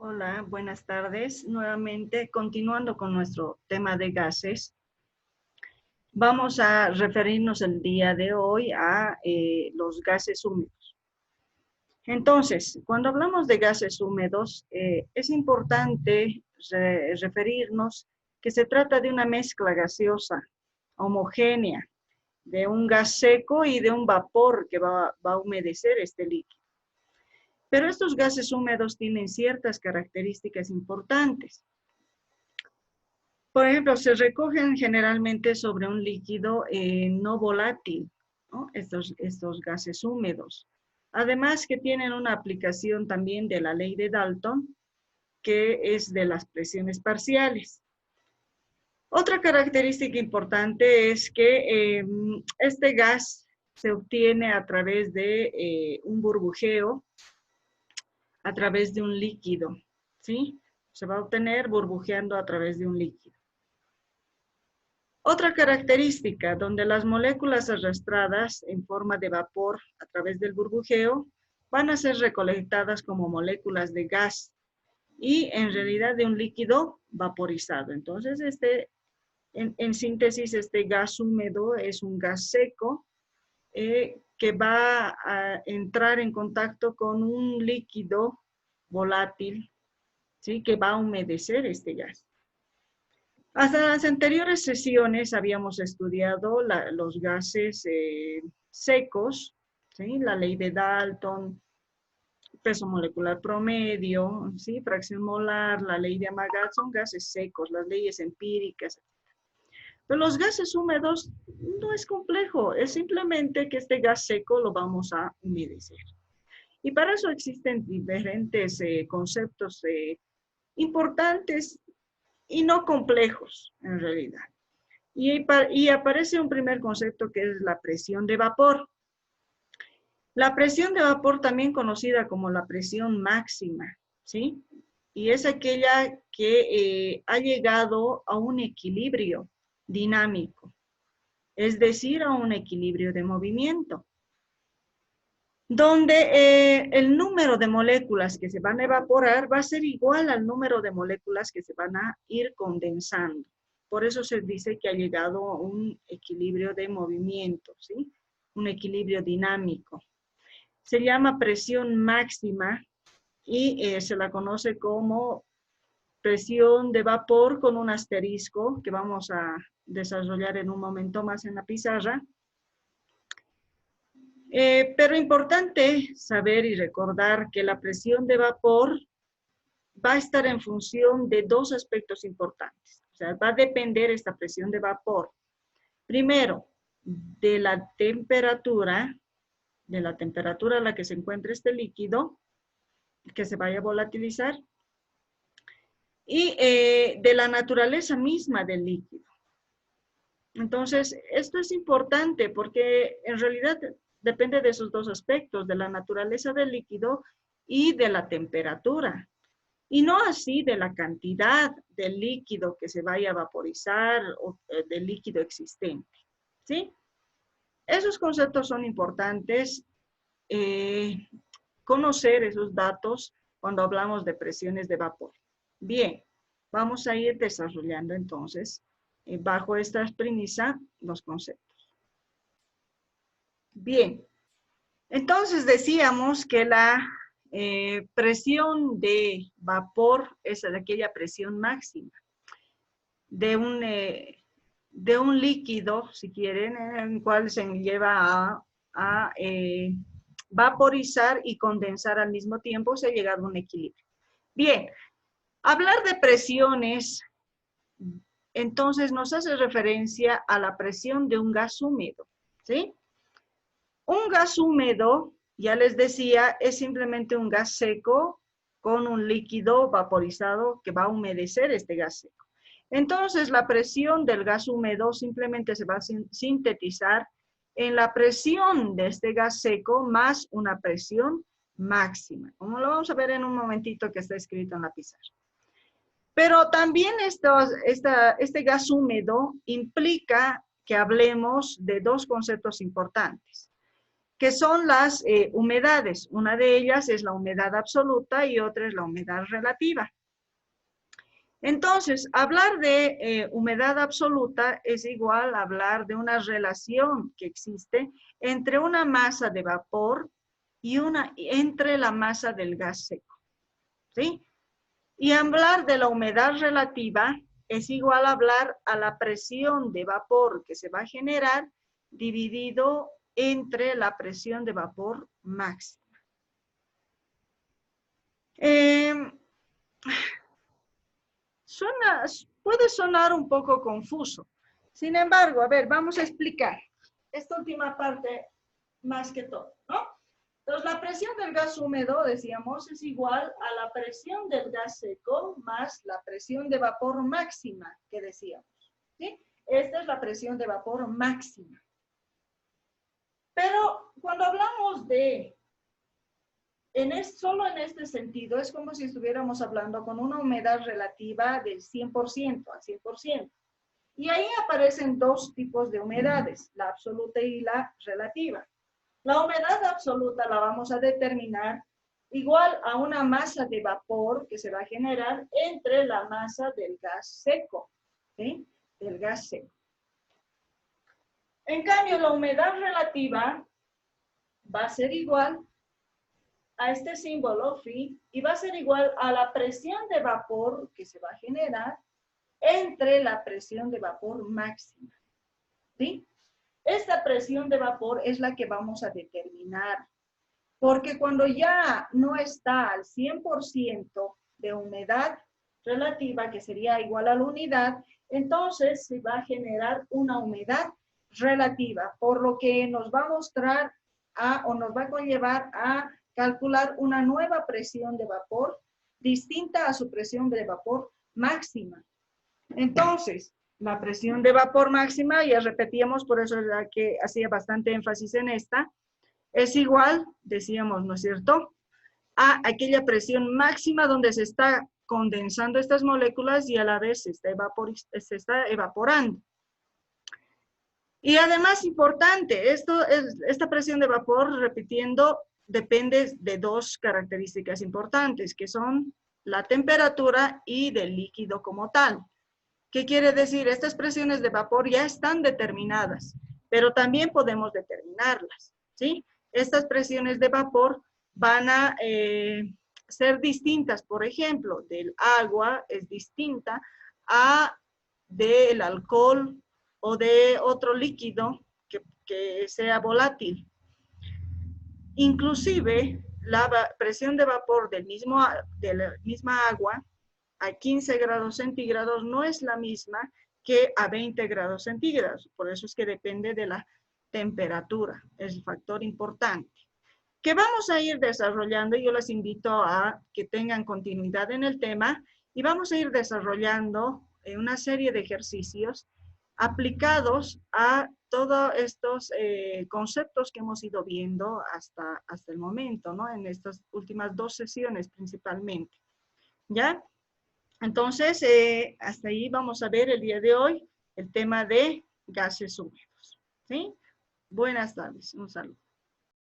Hola, buenas tardes. Nuevamente, continuando con nuestro tema de gases, vamos a referirnos el día de hoy a los gases húmedos. Entonces, cuando hablamos de gases húmedos, es importante referirnos que se trata de una mezcla gaseosa, homogénea, de un gas seco y de un vapor que va a humedecer este líquido. Pero estos gases húmedos tienen ciertas características importantes. Por ejemplo, se recogen generalmente sobre un líquido no volátil, ¿no? Estos gases húmedos. Además que tienen una aplicación también de la ley de Dalton, que es de las presiones parciales. Otra característica importante es que este gas se obtiene a través de un burbujeo, a través de un líquido, ¿sí? Se va a obtener burbujeando a través de un líquido. Otra característica, donde las moléculas arrastradas en forma de vapor a través del burbujeo van a ser recolectadas como moléculas de gas y en realidad de un líquido vaporizado. Entonces, en síntesis, este gas húmedo es un gas seco que va a entrar en contacto con un líquido volátil, ¿sí? Que va a humedecer este gas. Hasta las anteriores sesiones habíamos estudiado los gases secos, ¿sí? La ley de Dalton, peso molecular promedio, ¿sí? Fracción molar, la ley de Amagat, son gases secos, las leyes empíricas. Pero los gases húmedos no es complejo, es simplemente que este gas seco lo vamos a humedecer. Y para eso existen diferentes conceptos importantes y no complejos en realidad. Y aparece un primer concepto que es la presión de vapor. La presión de vapor, también conocida como la presión máxima, ¿sí? Y es aquella que ha llegado a un equilibrio dinámico, es decir, a un equilibrio de movimiento, donde el número de moléculas que se van a evaporar va a ser igual al número de moléculas que se van a ir condensando. Por eso se dice que ha llegado a un equilibrio de movimiento, ¿sí? Un equilibrio dinámico. Se llama presión máxima y se la conoce como presión de vapor con un asterisco que vamos a desarrollar en un momento más en la pizarra. Pero importante saber y recordar que la presión de vapor va a estar en función de dos aspectos importantes. O sea, va a depender esta presión de vapor, primero, de la temperatura a la que se encuentra este líquido, que se vaya a volatilizar, y de la naturaleza misma del líquido. Entonces, esto es importante porque en realidad depende de esos dos aspectos, de la naturaleza del líquido y de la temperatura. Y no así de la cantidad del líquido que se vaya a vaporizar o del líquido existente, ¿sí? Esos conceptos son importantes, conocer esos datos cuando hablamos de presiones de vapor. Bien, vamos a ir desarrollando entonces, bajo esta premisa, los conceptos. Bien, entonces decíamos que la presión de vapor es aquella presión máxima de un líquido, si quieren, en el cual se lleva a vaporizar y condensar al mismo tiempo, se ha llegado a un equilibrio. Bien, hablar de presiones, entonces nos hace referencia a la presión de un gas húmedo, ¿sí? Un gas húmedo, ya les decía, es simplemente un gas seco con un líquido vaporizado que va a humedecer este gas seco. Entonces, la presión del gas húmedo simplemente se va a sintetizar en la presión de este gas seco más una presión máxima, como lo vamos a ver en un momentito que está escrito en la pizarra. Pero también este gas húmedo implica que hablemos de dos conceptos importantes, que son las humedades. Una de ellas es la humedad absoluta y otra es la humedad relativa. Entonces, hablar de humedad absoluta es igual a hablar de una relación que existe entre una masa de vapor y entre la masa del gas seco, ¿sí? Y hablar de la humedad relativa es igual a hablar a la presión de vapor que se va a generar dividido entre la presión de vapor máxima. Puede sonar un poco confuso. Sin embargo, a ver, vamos a explicar esta última parte más que todo, ¿no? Entonces, la presión del gas húmedo, decíamos, es igual a la presión del gas seco más la presión de vapor máxima que decíamos, ¿sí? Esta es la presión de vapor máxima. Pero cuando hablamos de solo en este sentido, es como si estuviéramos hablando con una humedad relativa del 100% al 100%. Y ahí aparecen dos tipos de humedades, la absoluta y la relativa. La humedad absoluta la vamos a determinar igual a una masa de vapor que se va a generar entre la masa del gas seco, ¿sí? Del gas seco. En cambio, la humedad relativa va a ser igual a este símbolo, phi, y va a ser igual a la presión de vapor que se va a generar entre la presión de vapor máxima, ¿sí? Esta presión de vapor es la que vamos a determinar, porque cuando ya no está al 100% de humedad relativa, que sería igual a la unidad, entonces se va a generar una humedad relativa, por lo que nos va a mostrar o nos va a conllevar a calcular una nueva presión de vapor distinta a su presión de vapor máxima. Entonces, la presión de vapor máxima, ya repetíamos, por eso es la que hacía bastante énfasis en esta, es igual, decíamos, ¿no es cierto?, a aquella presión máxima donde se está condensando estas moléculas y a la vez se está evaporando. Y además, importante, esta presión de vapor, repitiendo, depende de dos características importantes, que son la temperatura y del líquido como tal. ¿Qué quiere decir? Estas presiones de vapor ya están determinadas, pero también podemos determinarlas, ¿sí? Estas presiones de vapor van a ser distintas. Por ejemplo, del agua es distinta a del alcohol o de otro líquido que sea volátil. Inclusive, la presión de vapor de la misma agua a 15 grados centígrados no es la misma que a 20 grados centígrados. Por eso es que depende de la temperatura. Es el factor importante. Que vamos a ir desarrollando, yo les invito a que tengan continuidad en el tema y vamos a ir desarrollando una serie de ejercicios aplicados a todos estos conceptos que hemos ido viendo hasta el momento, ¿no? En estas últimas dos sesiones principalmente. ¿Ya? Entonces, hasta ahí vamos a ver el día de hoy el tema de gases húmedos. ¿Sí? Buenas tardes. Un saludo.